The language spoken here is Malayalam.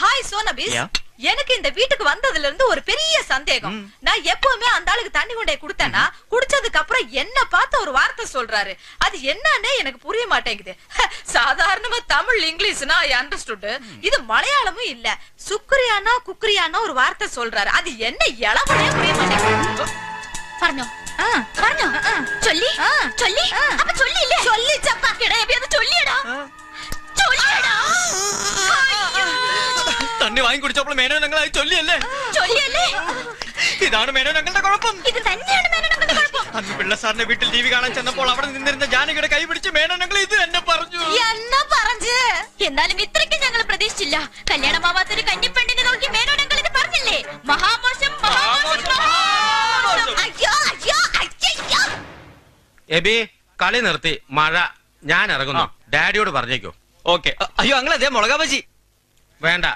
ஹாய் சோனபிஸ், எனக்கு இந்த வீட்டுக்கு வந்ததுல இருந்து ஒரு பெரிய சந்தேகம். நான் எப்பவுமே அந்த ஆளுக்கு தண்ணி கொண்டே குடுத்தேன்னா குடிச்சதுக்கு அப்புறம் என்ன பார்த்து ஒரு வார்த்தை சொல்றாரு. அது என்னன்னே எனக்கு புரிய மாட்டேங்குது. சாதாரணமா தமிழ் இங்கிலீஷ்னா ஐ அண்டர்ஸ்டுட். இது மலையாளமும் இல்ல. சுக்ரியானா குக்ரியானா ஒரு வார்த்தை சொல்றாரு. அது என்ன இளவனே புரிய மாட்டேங்குது. പറഞ്ഞോ പറഞ്ഞോ ചൊല്ലി ചൊല്ലി അപ്പൊ ചൊല്ലില്ലേ ചൊല്ലിച്ചപ്പാ കിടയബി അത് ചൊല്ലിയടാ ചൊല്ലിയടാ തന്നെ വാങ്ങി കുടിച്ചപ്പോൾ മേനോ ഞങ്ങളായി ചൊല്ലിയല്ലേ ചൊല്ലിയല്ലേ ഇതാണ് മേനോ ഞങ്ങളുടെ കുഴപ്പം. ഇത് തന്നെയാണ് മേനോ ഞങ്ങളുടെ കുഴപ്പം. അന്ന് പിള്ള സാറിന്റെ വീട്ടിൽ ടിവി കാണാൻ ചെന്നപ്പോൾ അവിടെ നിന്നിരുന്ന ജാനകിയുടെ കൈ പിടിച്ച് മേനോ ഞങ്ങൾ ഇത് എന്നെ പറഞ്ഞു. എന്നാ പറഞ്ഞു? എന്നാലും ഇത്രയ്ക്ക് ഞങ്ങൾ പ്രതീക്ഷിച്ചില്ല. കല്യാണമാവാത്തൊരു കന്നിപ്പെണ്ണിനെ നോക്കി മേനോ ഞങ്ങൾ ഇത് പറഞ്ഞില്ലേ? മഹാമോശം മഹാമോശം മഹാമോശം. അയ്യോ അയ്യോ അയ്യോ. എബി കളി നിർത്തി, മഴ, ഞാൻ ഇറങ്ങുന്നു. ഡാഡിയോട് പറഞ്ഞേക്കോ. ഓക്കെ. അയ്യോ അങ്ങളെ അതേ മുളകാ ബജി വേണ്ട,